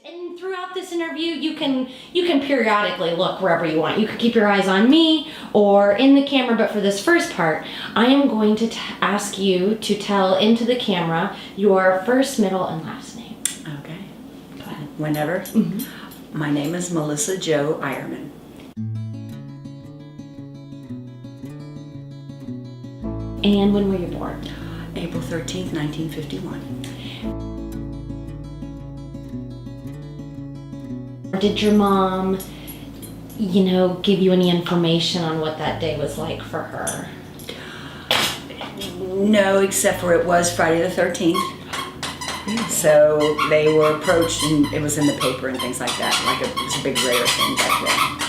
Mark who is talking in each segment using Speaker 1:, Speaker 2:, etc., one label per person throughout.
Speaker 1: And throughout this interview, you can periodically look wherever you want. You could keep your eyes on me or in the camera, but for this first part, I am going to ask you to tell into the camera your first, middle, and last name.
Speaker 2: Okay.
Speaker 1: Go ahead.
Speaker 2: Whenever.
Speaker 1: Mm-hmm.
Speaker 2: My name is Melissa Jo Eierman.
Speaker 1: And when were you born?
Speaker 2: April 13th, 1951.
Speaker 1: Did your mom, give you any information on what that day was like for her?
Speaker 2: No, except for it was Friday the 13th. So they were approached and it was in the paper and things like that. Like it was a big rare thing back then.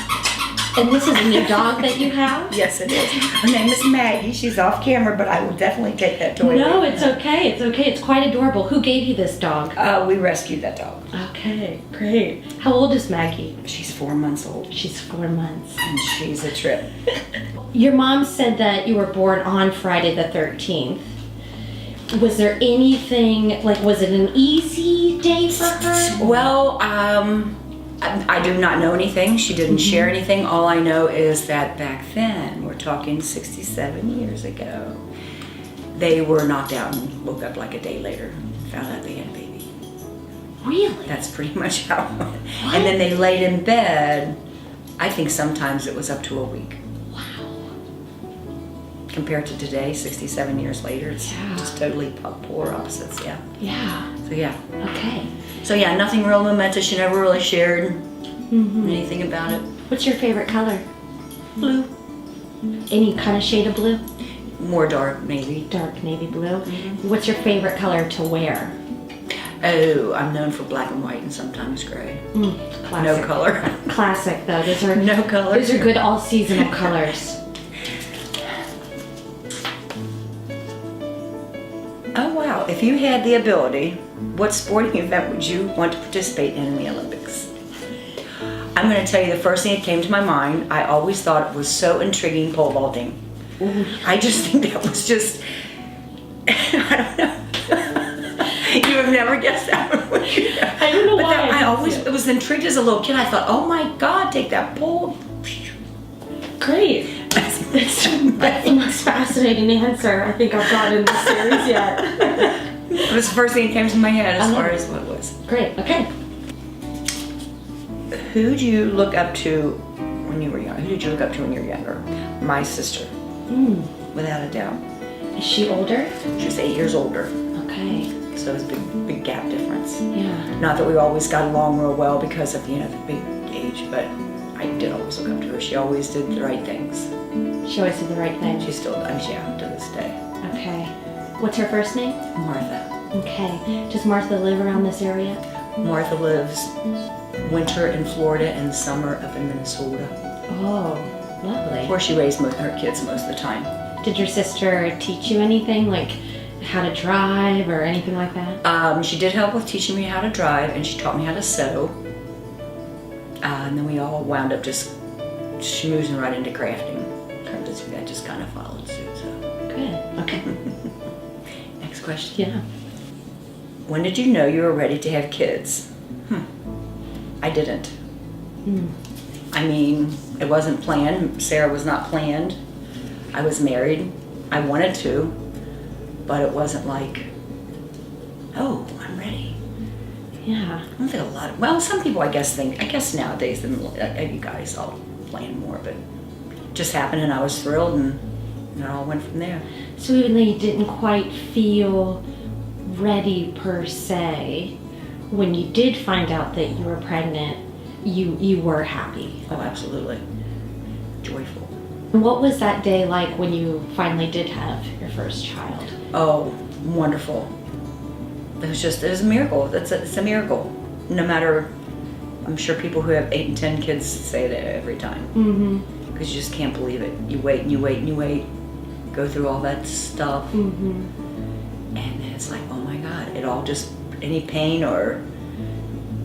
Speaker 1: And this is a new dog that you have?
Speaker 2: Yes, it is. Her name is Maggie. She's off camera, but I will definitely take that toy.
Speaker 1: No, it's okay. It's okay. It's quite adorable. Who gave you this dog?
Speaker 2: We rescued that dog.
Speaker 1: Okay, great. How old is Maggie?
Speaker 2: She's 4 months old.
Speaker 1: She's 4 months.
Speaker 2: And she's a trip.
Speaker 1: Your mom said that you were born on Friday the 13th. Was there anything, was it an easy day for her?
Speaker 2: Well, I do not know anything. She didn't share anything. All I know is that back then, we're talking 67 years ago, they were knocked out and woke up like a day later and found out they had a baby.
Speaker 1: Really?
Speaker 2: That's pretty much how it went. And then they laid in bed, I think sometimes it was up to a week.
Speaker 1: Wow.
Speaker 2: Compared to today, 67 years later, it's just totally polar opposites, yeah.
Speaker 1: Yeah.
Speaker 2: So yeah.
Speaker 1: Okay.
Speaker 2: So yeah, nothing real momentous. She never really shared anything about it.
Speaker 1: What's your favorite color?
Speaker 2: Blue.
Speaker 1: Any kind of shade of blue?
Speaker 2: More dark, maybe.
Speaker 1: Dark navy blue. What's your favorite color to wear?
Speaker 2: Oh, I'm known for black and white and sometimes gray.
Speaker 1: Classic.
Speaker 2: No color.
Speaker 1: Classic though. Those are
Speaker 2: No color.
Speaker 1: Those are good all seasonal colors.
Speaker 2: Oh wow, if you had the ability, what sporting event would you want to participate in the Olympics? I'm going to tell you the first thing that came to my mind. I always thought it was so intriguing, pole vaulting.
Speaker 1: Ooh.
Speaker 2: I just think that was just, I don't know. You have never guessed that one, would you?
Speaker 1: I don't know
Speaker 2: but
Speaker 1: why.
Speaker 2: It was intrigued as a little kid. I thought, oh my God, take that pole.
Speaker 1: Great. That's the most fascinating answer I think I've gotten in this series yet.
Speaker 2: It was the first thing that came to my head as far as what it was.
Speaker 1: Great, okay.
Speaker 2: Who do you look up to when you were young? Who did you look up to when you were younger? My sister, without a doubt.
Speaker 1: Is she older?
Speaker 2: She was 8 years older,
Speaker 1: Okay.
Speaker 2: so it was a big gap difference.
Speaker 1: Yeah.
Speaker 2: Not that we always got along real well because of, the big age, but I did always look up to her. She always did the right things.
Speaker 1: She always did the right thing.
Speaker 2: She still does, yeah, to this day.
Speaker 1: Okay. What's her first name?
Speaker 2: Martha.
Speaker 1: Okay. Does Martha live around this area?
Speaker 2: Martha lives winter in Florida and summer up in Minnesota,
Speaker 1: Oh, lovely.
Speaker 2: where she raised her kids most of the time.
Speaker 1: Did your sister teach you anything, like how to drive or anything like that?
Speaker 2: She did help with teaching me how to drive, and she taught me how to sew. And then we all wound up just schmoozing right into crafting. That just kind of followed suit. So.
Speaker 1: Good. Okay.
Speaker 2: Next question.
Speaker 1: Yeah.
Speaker 2: When did you know you were ready to have kids? I didn't. I mean, it wasn't planned. Sarah was not planned. I was married. I wanted to, but it wasn't like, oh, I'm ready.
Speaker 1: Yeah.
Speaker 2: I don't think some people I guess nowadays, you guys all plan more, but it just happened and I was thrilled and it all went from there.
Speaker 1: So even though you didn't quite feel ready per se, when you did find out that you were pregnant, you were happy.
Speaker 2: Oh, absolutely. Joyful.
Speaker 1: What was that day like when you finally did have your first child?
Speaker 2: Oh, wonderful. It was a miracle. It's a miracle. No matter, I'm sure people who have 8 and 10 kids say that every time. Because you just can't believe it. You wait and you wait and you wait, go through all that stuff, and then it's like, oh my God, it all just, any pain or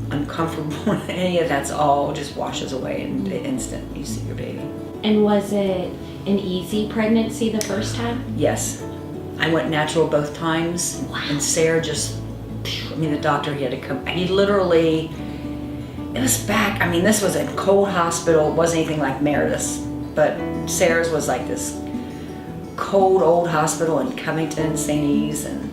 Speaker 2: uncomfortable, any of that's all just washes away in the instant you see your baby.
Speaker 1: And was it an easy pregnancy the first time?
Speaker 2: Yes. I went natural both times.
Speaker 1: Wow.
Speaker 2: And Sarah the doctor, he had to come, he literally it was back, I mean, this was a cold hospital. It wasn't anything like Meredith's, but Sarah's was like this cold old hospital in Covington, St. E's, and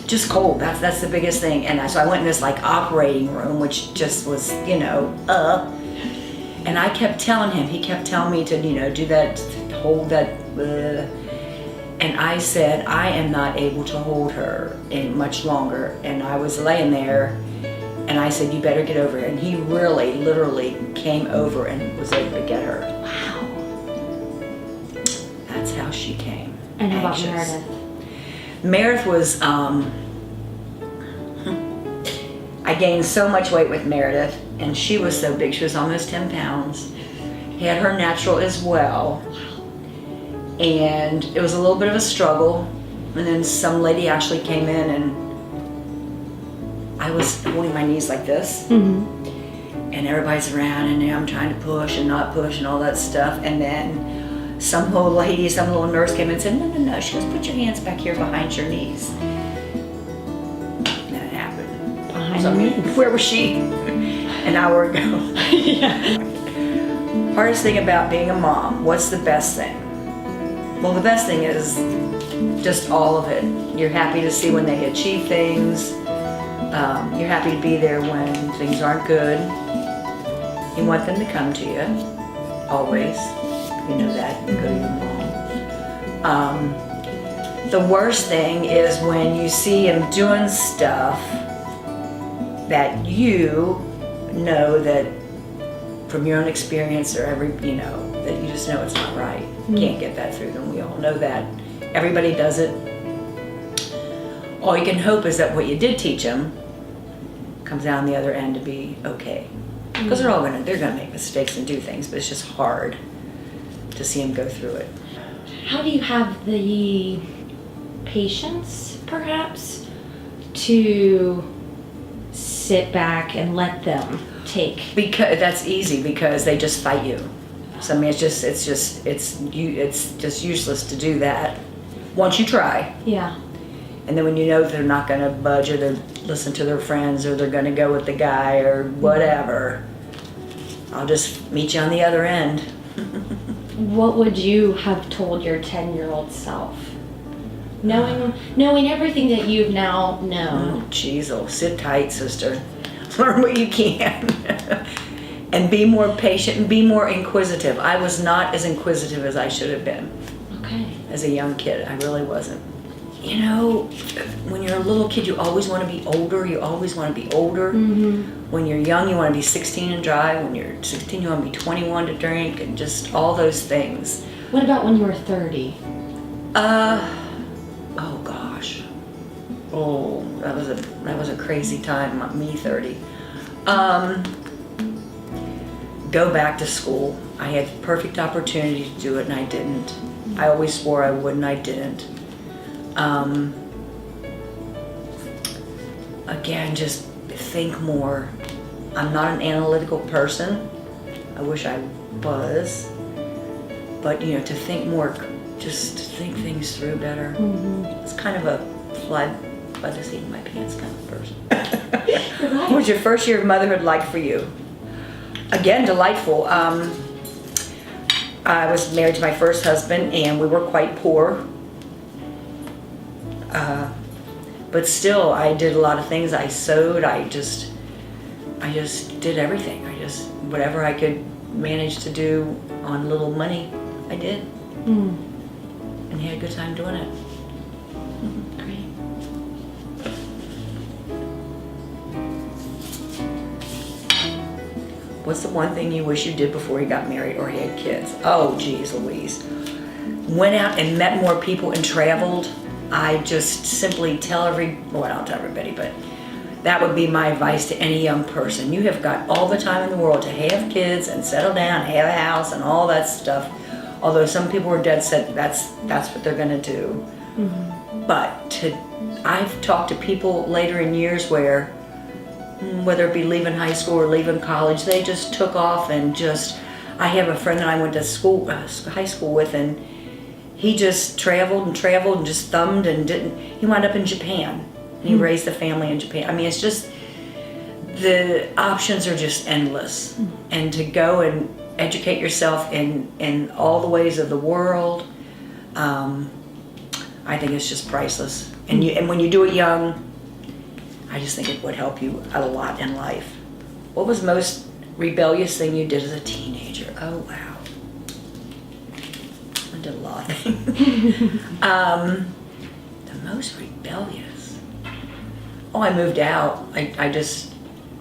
Speaker 2: just cold. That's the biggest thing. And so I went in this like operating room, which just was, and I kept telling him, he kept telling me to, do that, hold that, and I said, I am not able to hold her in much longer. And I was laying there, and I said, you better get over here. And he really, literally came over and was able to get her.
Speaker 1: Wow.
Speaker 2: That's how she came.
Speaker 1: And how
Speaker 2: Anxious.
Speaker 1: about Meredith?
Speaker 2: Meredith was, I gained so much weight with Meredith, and she was so big. She was almost 10 pounds. He had her natural as well. And it was a little bit of a struggle. And then some lady actually came in, and I was holding my knees like this.
Speaker 1: Mm-hmm.
Speaker 2: And everybody's around, and I'm trying to push and not push and all that stuff. And then some little lady, some little nurse came in and said, no. She goes, put your hands back here behind your knees. And then it happened.
Speaker 1: Behind
Speaker 2: So,
Speaker 1: your knees.
Speaker 2: where was she? An hour ago.
Speaker 1: Yeah.
Speaker 2: Hardest thing about being a mom, what's the best thing? Well, the best thing is just all of it. You're happy to see when they achieve things. You're happy to be there when things aren't good. You want them to come to you, always. You know that, you go to your mom. The worst thing is when you see him doing stuff that you know that from your own experience or that you just know it's not right. You can't get that through them. We all know that. Everybody does it. All you can hope is that what you did teach them comes out on the other end to be okay. Because they're gonna make mistakes and do things, but it's just hard to see them go through it.
Speaker 1: How do you have the patience, perhaps, to sit back and let them take?
Speaker 2: Because that's easy, because they just fight you. So I mean, it's just useless to do that. Once you try,
Speaker 1: Yeah.
Speaker 2: and then when you know they're not going to budge or they listen to their friends or they're going to go with the guy or whatever, I'll just meet you on the other end.
Speaker 1: What would you have told your 10-year-old self? Knowing everything that you've now known.
Speaker 2: Oh, jeez, sit tight, sister. Learn what you can. And be more patient and be more inquisitive. I was not as inquisitive as I should have been.
Speaker 1: Okay.
Speaker 2: As a young kid, I really wasn't. When you're a little kid, you always want to be older. You always want to be older.
Speaker 1: Mm-hmm.
Speaker 2: When you're young, you want to be 16 and drive. When you're 16, you want to be 21 to drink, and just all those things.
Speaker 1: What about when you were 30?
Speaker 2: Oh gosh. Oh, that was a crazy time. Me 30. Go back to school. I had the perfect opportunity to do it, and I didn't. I always swore I would, and I didn't. Again, just think more. I'm not an analytical person. I wish I was. But, to think more, just to think things through better.
Speaker 1: Mm-hmm.
Speaker 2: It's kind of a fly by the seat of my pants kind of person.
Speaker 1: You're right.
Speaker 2: What was your first year of motherhood like for you? Again, delightful. I was married to my first husband, and we were quite poor. But still, I did a lot of things. I sewed. I just did everything. Whatever I could manage to do on little money, I did.
Speaker 1: Mm.
Speaker 2: And had a good time doing it.
Speaker 1: Great.
Speaker 2: What's the one thing you wish you did before you got married or had kids? Oh, geez Louise. Went out and met more people and traveled. I just simply I don't tell everybody, but that would be my advice to any young person. You have got all the time in the world to have kids and settle down, have a house and all that stuff. Although some people are dead set that's what they're gonna do. Mm-hmm. But I've talked to people later in years whether it be leaving high school or leaving college, they just took off and I have a friend that I went to high school with, and he just traveled and just thumbed and he wound up in Japan. And he raised a family in Japan. I mean, it's just, the options are just endless. And to go and educate yourself in all the ways of the world, I think it's just priceless. And when you do it young, I just think it would help you a lot in life. What was the most rebellious thing you did as a teenager? Oh, wow. I did a lot of things. The most rebellious. Oh, I moved out. I just,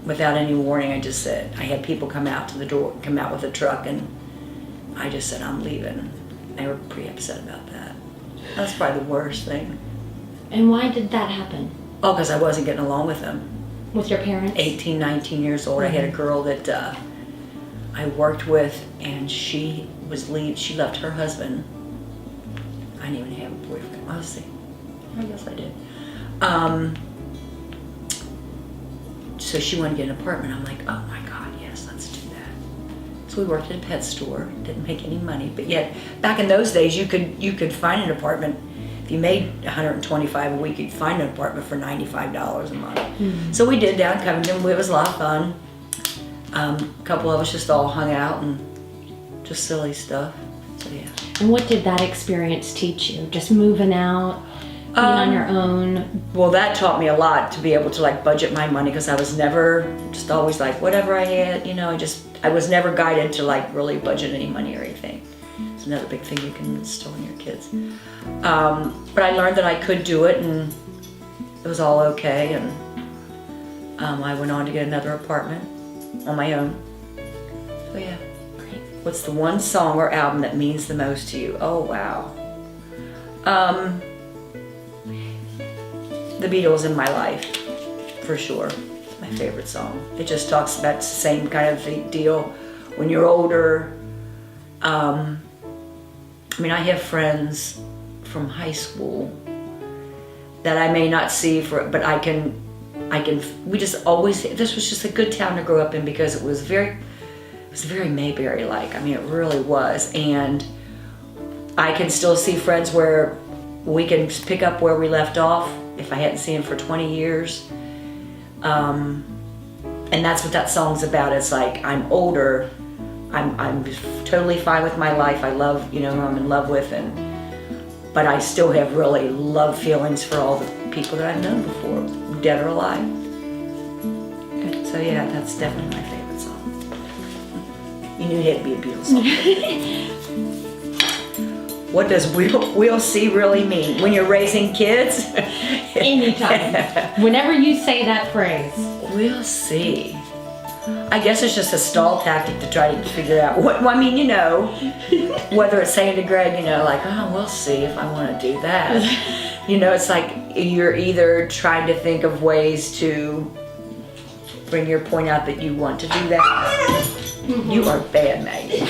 Speaker 2: without any warning, I just said, I had people come out to the door, come out with a truck, and I just said, I'm leaving. They were pretty upset about that. That's probably the worst thing.
Speaker 1: And why did that happen?
Speaker 2: Oh, because I wasn't getting along with them.
Speaker 1: With your parents?
Speaker 2: 18, 19 years old. Mm-hmm. I had a girl that I worked with, and she left her husband. I didn't even have a boyfriend. Let's see. I guess I did. So she wanted to get an apartment. I'm like, oh my God, yes, let's do that. So we worked at a pet store. Didn't make any money, but yet back in those days, you could find an apartment. If you made $125 a week, you'd find an apartment for $95 a month. Mm-hmm. So we did down in Covington. It was a lot of fun. A couple of us just all hung out and just silly stuff. So yeah.
Speaker 1: And what did that experience teach you? Just moving out, being on your own?
Speaker 2: Well, that taught me a lot, to be able to like budget my money, because I was never, just always like whatever I had, I was never guided to like really budget any money or anything. It's another big thing you can instill in your kids. But I learned that I could do it, and it was all okay. And I went on to get another apartment on my own. So yeah.
Speaker 1: Great.
Speaker 2: What's the one song or album that means the most to you? Oh wow. The Beatles in my life, for sure. It's my favorite song. It just talks about the same kind of deal. When you're older, I have friends from high school that I may not see but we just always, this was just a good town to grow up in, because it was very Mayberry-like. It really was. And I can still see friends where we can pick up where we left off if I hadn't seen them for 20 years. And that's what that song's about. It's like, I'm older, I'm totally fine with my life. I love, who I'm in love with, but I still have really love feelings for all the people that I've known before, dead or alive. Good. So yeah, that's definitely my favorite song. You knew it had to be a Beatles song. What does we'll see really mean when you're raising kids?
Speaker 1: Anytime. Whenever you say that phrase.
Speaker 2: We'll see. I guess it's just a stall tactic to try to figure out what, whether it's saying to Greg, like, oh, we'll see if I want to do that. It's like you're either trying to think of ways to bring your point out that you want to do that. Mm-hmm. You are bad, Maggie.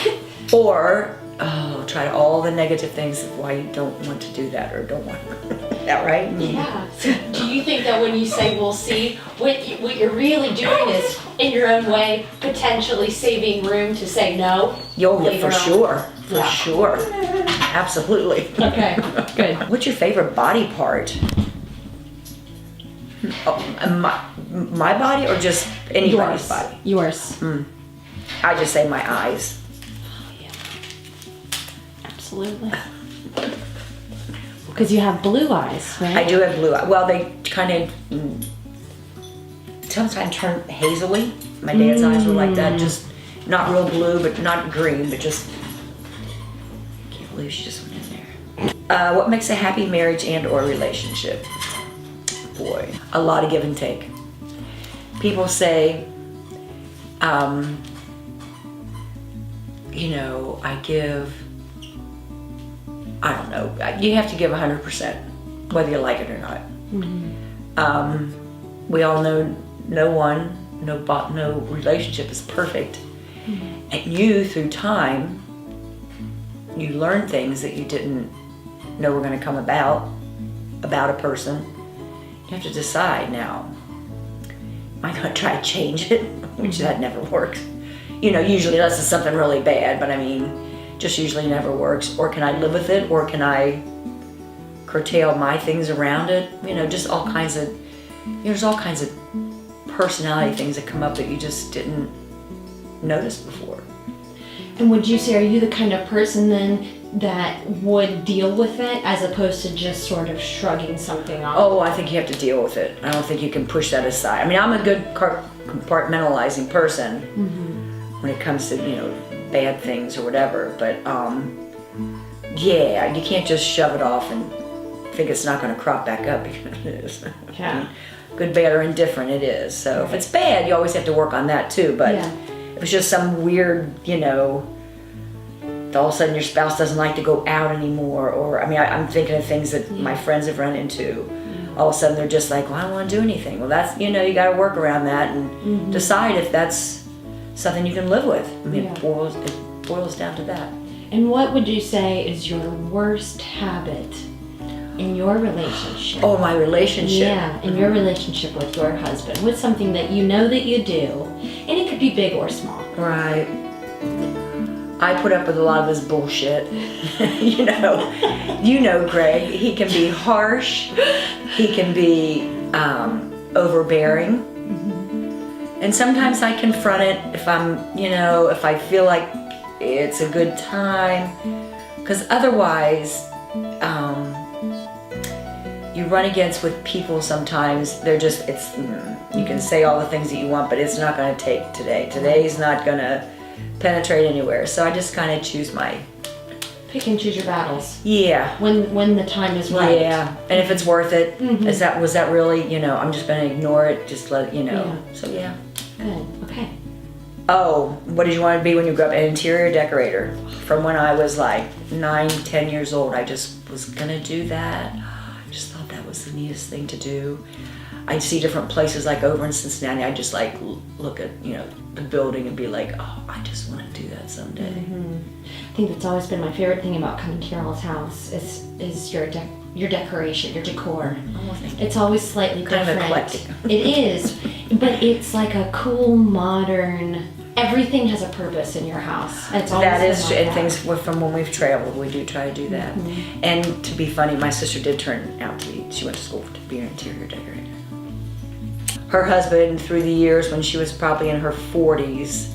Speaker 2: Or, try all the negative things of why you don't want to do that or don't want to. Is that right?
Speaker 1: Yeah. So do you think that when you say we'll see, what you're really doing is, in your own way, potentially saving room to say no?
Speaker 2: For sure. For sure. Absolutely.
Speaker 1: Okay, good.
Speaker 2: What's your favorite body part? My body or just anybody's body?
Speaker 1: Yours.
Speaker 2: I just say my eyes.
Speaker 1: Oh, yeah. Absolutely. Because you have blue eyes, right?
Speaker 2: I do have blue eyes. Well, they kind of sometimes turn hazily. My dad's eyes were like that, just not real blue, but not green, but just. I can't believe she just went in there. What makes a happy marriage and/or relationship? Boy, a lot of give and take. People say, I don't know, you have to give 100%, whether you like it or not. Mm-hmm. We all know no relationship is perfect. Mm-hmm. And you, through time, you learn things that you didn't know were going to come about a person. You have to decide now, am I going to try to change it? Which that never works. Usually unless it's something really bad, but just usually never works. Or can I live with it? Or can I curtail my things around it? Just all kinds of, there's all kinds of personality things that come up that you just didn't notice before.
Speaker 1: And would you say, are you the kind of person then that would deal with it as opposed to just sort of shrugging something off?
Speaker 2: Oh, I think you have to deal with it. I don't think you can push that aside. I mean, I'm a good compartmentalizing person when it comes to, bad things or whatever. But, yeah, you can't just shove it off and think it's not going to crop back up because it is.
Speaker 1: Yeah.
Speaker 2: Good, bad, or indifferent, it is. So if it's bad, you always have to work on that too. But if it's just some weird, all of a sudden your spouse doesn't like to go out anymore, or I'm thinking of things that my friends have run into. All of a sudden they're just like, well, I don't want to do anything. Well, that's, you got to work around that and decide if that's something you can live with. It boils down to that.
Speaker 1: And what would you say is your worst habit in your relationship?
Speaker 2: Oh, my relationship.
Speaker 1: Yeah, in your relationship with your husband. What's something that you know that you do? And it could be big or small.
Speaker 2: Right. I put up with a lot of this bullshit. Greg. He can be harsh. He can be overbearing. And sometimes I confront it if I'm, if I feel like it's a good time. Because otherwise, you run against with people sometimes. They're just, you can say all the things that you want, but it's not going to take today. Today's not going to penetrate anywhere. So I just kind of choose
Speaker 1: pick and choose your battles.
Speaker 2: Yeah.
Speaker 1: When the time is right.
Speaker 2: Yeah. And if it's worth it, was that really, I'm just going to ignore it, just let it,
Speaker 1: Yeah.
Speaker 2: So yeah.
Speaker 1: Good. Okay.
Speaker 2: Oh, what did you want to be when you grew up? An interior decorator. From when I was like 9, 10 years old, I just was going to do that. I just thought that was the neatest thing to do. I'd see different places like over in Cincinnati. I'd just like look at, the building and be like, oh, I just want to do that someday.
Speaker 1: I think that's always been my favorite thing about coming to your all's house is your decoration, your decor.
Speaker 2: Oh, thank you.
Speaker 1: It's always slightly
Speaker 2: Kind of
Speaker 1: different.
Speaker 2: eclectic.
Speaker 1: It is, but it's like a cool, modern. Everything has a purpose in your house. It's always
Speaker 2: That is,
Speaker 1: been like
Speaker 2: and things from when we've traveled, we do try to do that. And to be funny, my sister did turn out to be. She went to school to be an interior decorator. Her husband, through the years when she was probably in her 40s,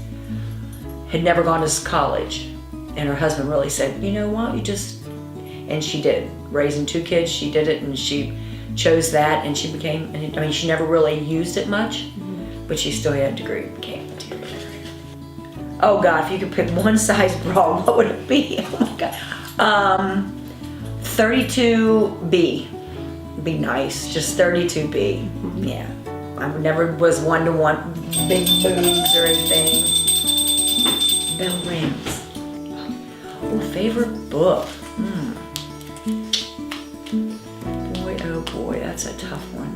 Speaker 2: had never gone to college. And her husband really said, why don't you just... And she did. Raising 2 kids, she did it, and she chose that, and she became... she never really used it much, but she still had a degree, became an interior decorator. Oh God, if you could pick one size bra, what would it be? Oh my God. 32B. Be nice, just 32B. Yeah. I never was one to want big boobs or anything. Bell rings. Oh, favorite book. Boy, oh boy, that's a tough one.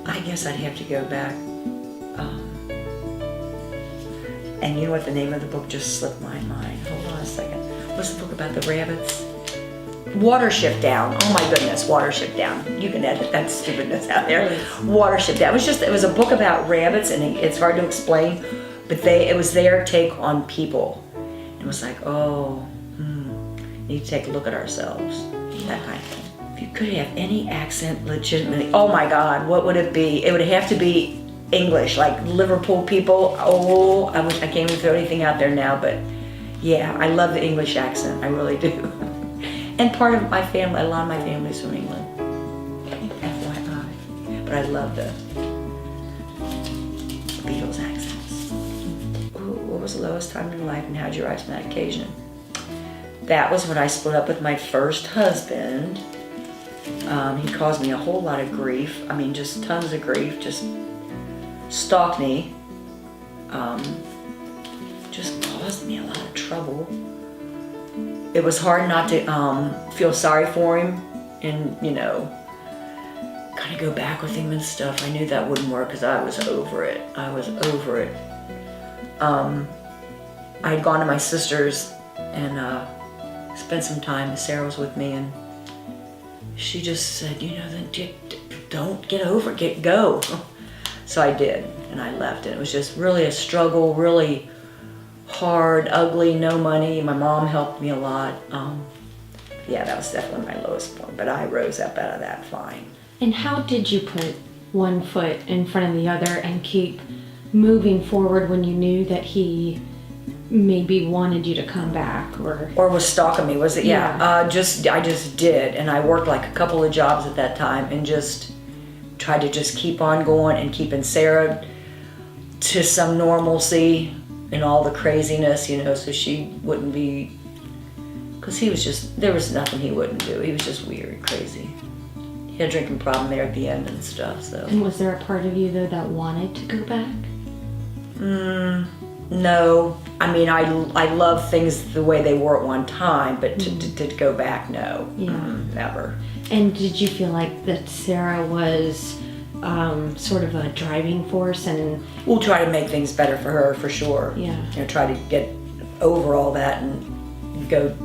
Speaker 2: I guess I'd have to go back. And you know what? The name of the book just slipped my mind. Hold on a second. What's the book about the rabbits? Watership Down. Oh my goodness, Watership Down. You can edit that stupidness out there. Watership Down. It was a book about rabbits, and it's hard to explain, but it was their take on people. It was like, need to take a look at ourselves. That kind of thing. If you could have any accent legitimately, oh my God, what would it be? It would have to be English, like Liverpool people. Oh, I can't even throw anything out there now, but yeah, I love the English accent. I really do. And part of my family, a lot of my family's from England. FYI. But I love the Beatles accents. Ooh, what was the lowest time in your life and how'd you rise from that occasion? That was when I split up with my first husband. He caused me a whole lot of grief. Just tons of grief. Just stalked me. Just caused me a lot of trouble. It was hard not to feel sorry for him and, kind of go back with him and stuff. I knew that wouldn't work because I was over it. I had gone to my sister's and spent some time. Sarah was with me, and she just said, don't get over it, go. So I did, and I left. And it was just really a struggle, really hard, ugly, no money. My mom helped me a lot. Yeah, that was definitely my lowest point, but I rose up out of that fine.
Speaker 1: And how did you put one foot in front of the other and keep moving forward when you knew that he maybe wanted you to come back
Speaker 2: or was stalking me? Was it? Yeah. I just did, and I worked like a couple of jobs at that time, and just tried to just keep on going and keeping Sarah to some normalcy in all the craziness, so she wouldn't be, because there was nothing he wouldn't do. He was just weird, crazy. He had a drinking problem there at the end and stuff, so.
Speaker 1: And was there a part of you, though, that wanted to go back?
Speaker 2: No. I mean, I love things the way they were at one time, but to go back, no.
Speaker 1: Yeah.
Speaker 2: Never.
Speaker 1: And did you feel like that Sarah was sort of a driving force? And
Speaker 2: we'll try to make things better for her, for sure.
Speaker 1: Yeah.
Speaker 2: Try to get over all that and go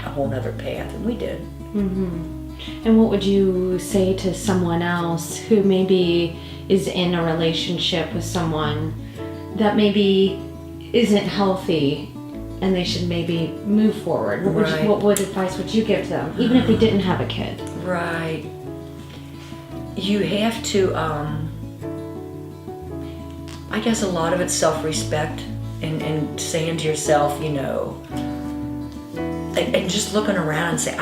Speaker 2: a whole nother path, and we did.
Speaker 1: Mm-hmm. And what would you say to someone else who maybe is in a relationship with someone that maybe isn't healthy and they should maybe move forward? What advice would you give them, even if they didn't have a kid?
Speaker 2: Right. You have to, I guess a lot of it's self-respect and saying to yourself, and just looking around and say,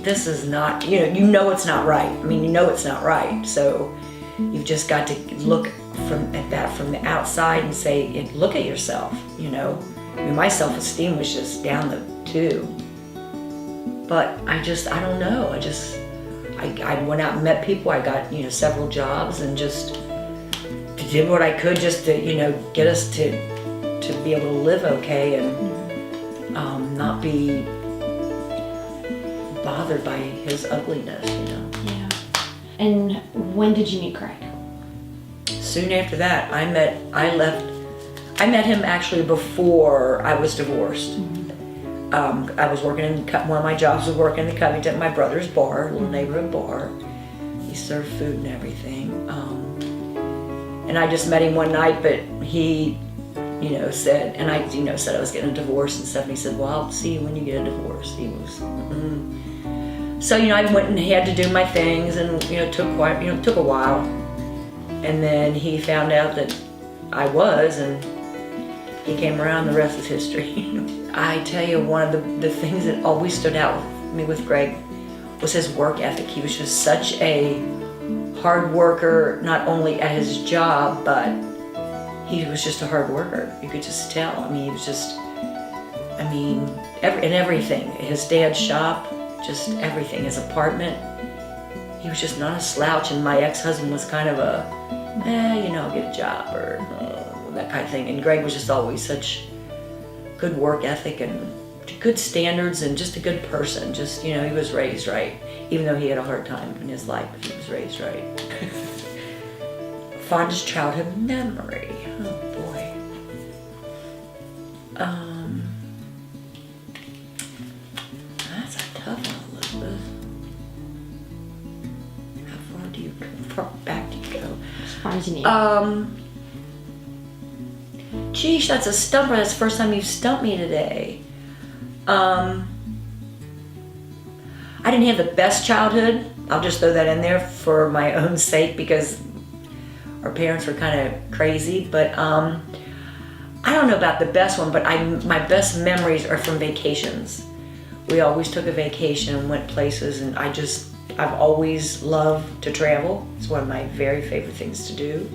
Speaker 2: this is not, it's not right. I mean, it's not right. So you've just got to look from the outside and say, look at yourself, I mean, my self-esteem was just down the tube. But I don't know. I went out and met people. I got, several jobs and just did what I could just to, get us to be able to live okay and not be bothered by his ugliness,
Speaker 1: Yeah. And when did you meet Craig?
Speaker 2: Soon after that, I met him actually before I was divorced. I was working one of my jobs was working in Covington, my brother's bar, a little neighborhood bar. He served food and everything. And I just met him one night, but he, said, and I, said I was getting a divorce and stuff. And he said, well, I'll see you when you get a divorce. He was, So, I went and had to do my things, and, took a while. And then he found out that I was, and he came around. The rest is history. I tell you, one of the things that always stood out with me with Greg was his work ethic. He was just such a hard worker, not only at his job, but he was just a hard worker. You could just tell. I mean, he was just, in everything. His dad's shop, just everything. His apartment. He was just not a slouch, and my ex-husband was kind of I'll get a job, or that kind of thing. And Greg was just always such good work ethic and good standards and just a good person. Just, he was raised right. Even though he had a hard time in his life, but he was raised right. Fondest childhood memory. Oh boy. That's a tough one, Elizabeth. How far back do you go?
Speaker 1: As far as you need.
Speaker 2: Geesh, that's a stumper. That's the first time you've stumped me today. I didn't have the best childhood. I'll just throw that in there for my own sake because our parents were kind of crazy. But I don't know about the best one, but my best memories are from vacations. We always took a vacation and went places, and I've always loved to travel. It's one of my very favorite things to do.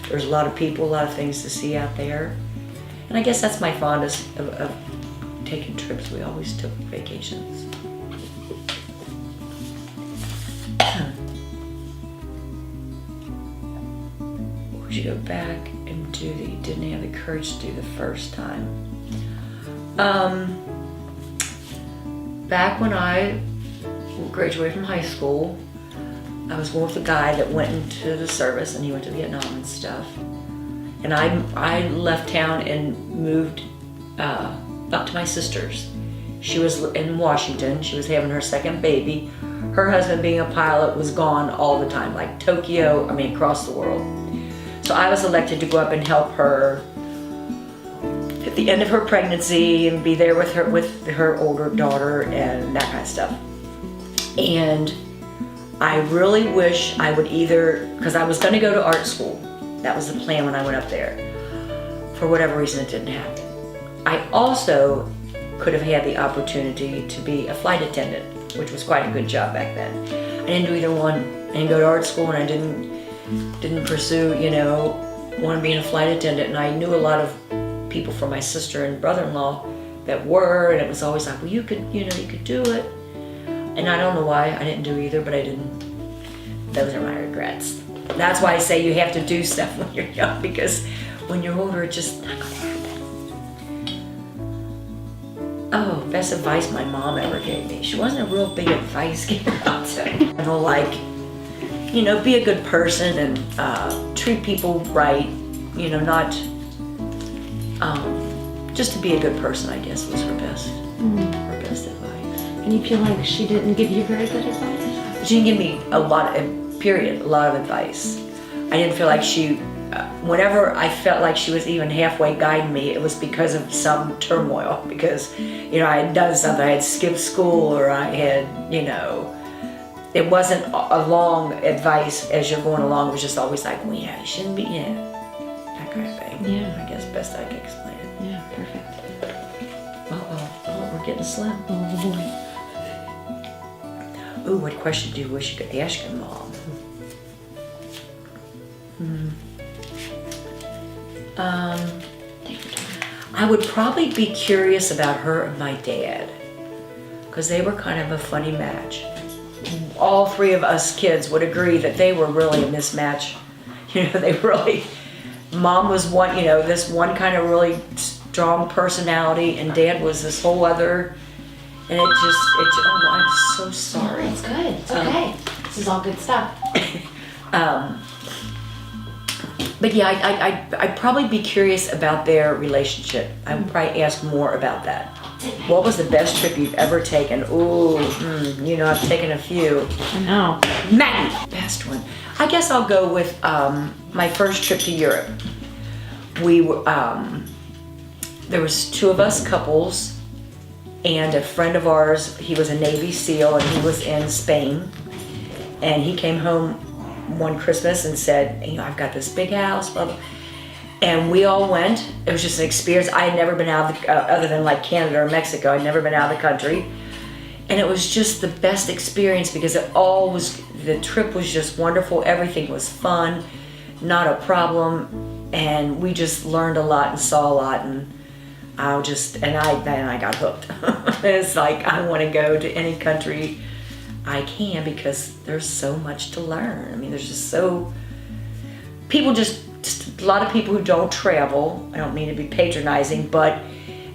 Speaker 2: There's a lot of people, a lot of things to see out there. And I guess that's my fondest of taking trips. We always took vacations. What would you go back and do that you didn't have the courage to do the first time? Back when I graduated from high school, I was with a guy that went into the service, and he went to Vietnam and stuff. And I left town and moved up to my sister's. She was in Washington. She was having her second baby. Her husband, being a pilot, was gone all the time, like Tokyo, across the world. So I was elected to go up and help her at the end of her pregnancy and be there with her older daughter and that kind of stuff. And I really wish I would either, because I was going to go to art school. That was the plan when I went up there. For whatever reason, it didn't happen. I also could have had the opportunity to be a flight attendant, which was quite a good job back then. I didn't do either one. I didn't go to art school, and I didn't pursue, want to be a flight attendant. And I knew a lot of people from my sister and brother-in-law that were, and it was always like, well, you could do it. And I don't know why I didn't do either, but I didn't. Those are my regrets. That's why I say you have to do stuff when you're young, because when you're older, it's just not gonna happen. Oh, best advice my mom ever gave me. She wasn't a real big advice giver, I'll tell you. Like, be a good person and treat people right. Not just to be a good person, I guess, was her best advice.
Speaker 1: And you feel like she didn't give you very good advice?
Speaker 2: She didn't give me a lot of advice. I didn't feel like whenever I felt like she was even halfway guiding me, it was because of some turmoil. Because, I had done something, I had skipped school, or I had, it wasn't a long advice as you're going along. It was just always like, well, yeah, it shouldn't be, that kind of thing.
Speaker 1: Yeah.
Speaker 2: I guess best I can explain it.
Speaker 1: Yeah, perfect.
Speaker 2: Oh, we're getting slim.
Speaker 1: Oh boy.
Speaker 2: Ooh, what question do you wish you could ask your mom? I would probably be curious about her and my dad, because they were kind of a funny match. All three of us kids would agree that they were really a mismatch. They really, Mom was one, this one kind of really strong personality, and Dad was this whole other, and oh, I'm so sorry.
Speaker 1: It's good, it's okay. This is all good stuff.
Speaker 2: But yeah, I'd probably be curious about their relationship. I would probably ask more about that. What was the best trip you've ever taken? Ooh, I've taken a few.
Speaker 1: I know.
Speaker 2: Maggie, best one. I guess I'll go with my first trip to Europe. We were, there was two of us couples, and a friend of ours, he was a Navy SEAL, and he was in Spain. And he came home one Christmas and said, I've got this big house, blah, blah. And we all went. It was just an experience. I had never been out of other than like Canada or Mexico, I'd never been out of the country. And it was just the best experience, because the trip was just wonderful. Everything was fun, not a problem. And we just learned a lot and saw a lot, and I got hooked. It's like, I want to go to any country I can, because there's so much to learn. I mean, there's just a lot of people who don't travel. I don't mean to be patronizing, but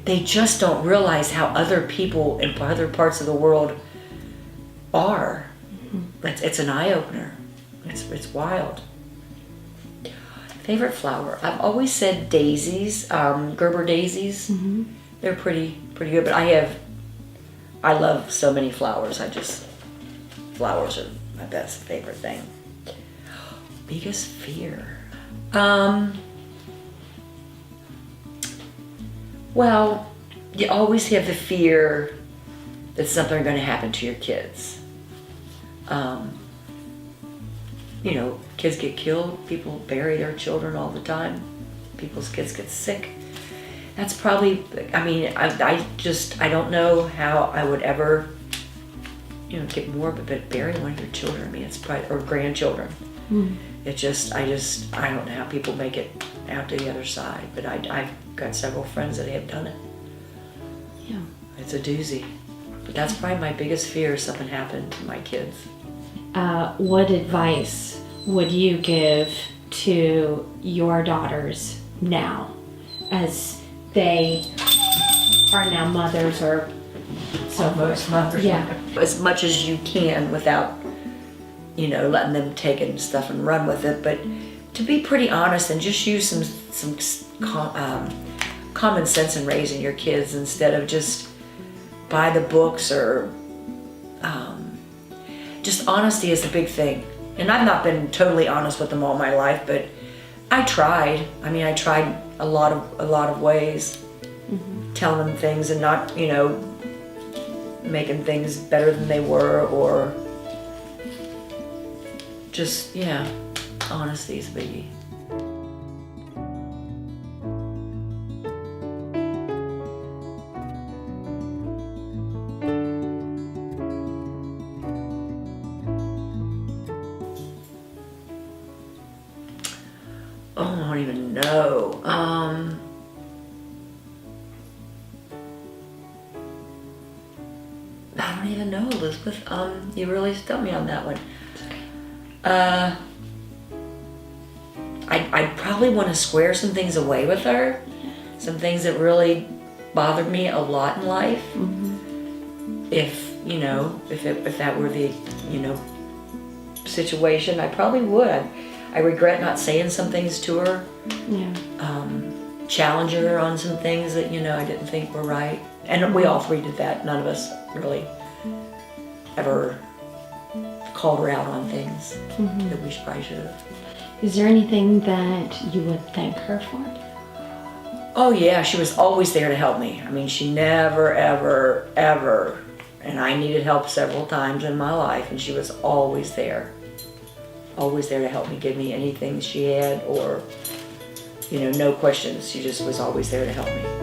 Speaker 2: they just don't realize how other people in other parts of the world are. Mm-hmm. It's an eye-opener. It's wild. Favorite flower? I've always said daisies, Gerber daisies. Mm-hmm. They're pretty good, but I love so many flowers. Flowers are my best favorite thing. Biggest fear? Well, you always have the fear that something going to happen to your kids. Kids get killed, people bury their children all the time, people's kids get sick. That's probably, I don't know how I would ever, get morbid, but bury one of your children, it's probably, or grandchildren. Mm. I don't know how people make it out to the other side, but I've got several friends that have done it.
Speaker 1: Yeah.
Speaker 2: It's a doozy. But that's probably my biggest fear, if something happened to my kids.
Speaker 1: What advice would you give to your daughters now, as they are now mothers, or so
Speaker 2: most mothers?
Speaker 1: Yeah.
Speaker 2: As much as you can without, letting them take it and stuff and run with it, but to be pretty honest and just use some common sense in raising your kids, instead of just buy the books, or just honesty is the big thing. And I've not been totally honest with them all my life, but I tried. I tried a lot of ways, mm-hmm. telling them things and not, making things better than they were, or just, yeah, honesty is biggie. Oh, I don't even know. I don't even know, Elizabeth. You really stumped me on that one. I'd probably want to square some things away with her. Some things that really bothered me a lot in life. If, you know, if that were the, you know, situation, I probably would. I regret not saying some things to her.
Speaker 1: Yeah.
Speaker 2: Challenge her on some things that, you know, I didn't think were right. And we all three did that. None of us really ever called her out on things that we probably should have.
Speaker 1: Is there anything that you would thank her for?
Speaker 2: Oh yeah, she was always there to help me. I mean, she never, ever, ever, and I needed help several times in my life, and she was always there. Always there to help me, give me anything she had, or, you know, no questions. She just was always there to help me.